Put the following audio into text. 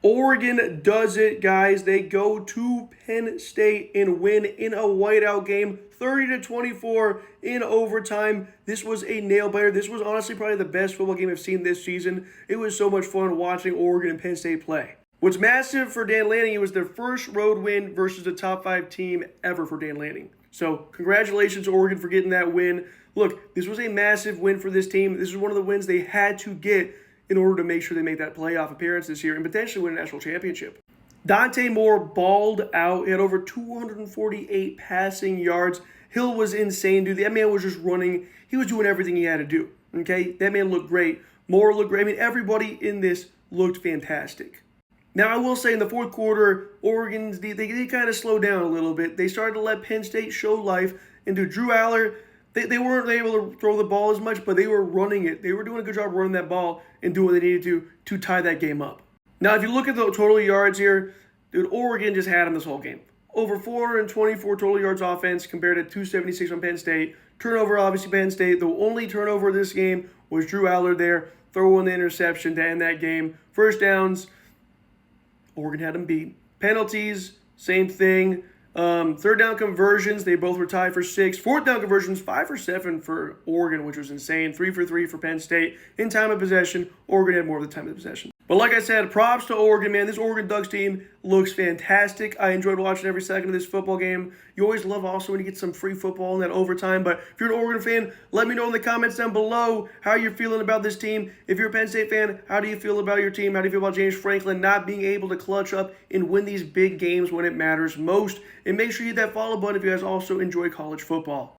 Oregon does it, guys. They go to Penn State and win in a whiteout game, 30-24 in overtime. This was a nail-biter. This was honestly probably the best football game I've seen this season. It was so much fun watching Oregon and Penn State play. What's massive for Dan Lanning, it was their first road win versus the top 5 team ever for Dan Lanning. So congratulations, Oregon, for getting that win. Look, this was a massive win for this team. This is one of the wins they had to get in order to make sure they make that playoff appearance this year and potentially win a national championship. Dante Moore balled out. He had over 248 passing yards. Hill was insane, dude. That man was just running. He was doing everything he had to do, okay? That man looked great. Moore looked great. I mean, everybody in this looked fantastic. Now, I will say in the fourth quarter, Oregon's they kind of slowed down a little bit. They started to let Penn State show life. And to Drew Aller, they weren't able to throw the ball as much, but they were running it. They were doing a good job running that ball and doing what they needed to tie that game up. Now, if you look at the total yards here, dude, Oregon just had them this whole game. Over 424 total yards offense compared to 276 on Penn State. Turnover, obviously, Penn State. The only turnover this game was Drew Aller there, throwing the interception to end that game. First downs, Oregon had them beat. Penalties, same thing. Third down conversions, they both were tied for 6. Fourth down conversions, 5 for 7 for Oregon, which was insane. 3 for 3 for Penn State. In time of possession, Oregon had more of the time of possession. But like I said, props to Oregon, man. This Oregon Ducks team looks fantastic. I enjoyed watching every second of this football game. You always love also when you get some free football in that overtime. But if you're an Oregon fan, let me know in the comments down below how you're feeling about this team. If you're a Penn State fan, how do you feel about your team? How do you feel about James Franklin not being able to clutch up and win these big games when it matters most? And make sure you hit that follow button if you guys also enjoy college football.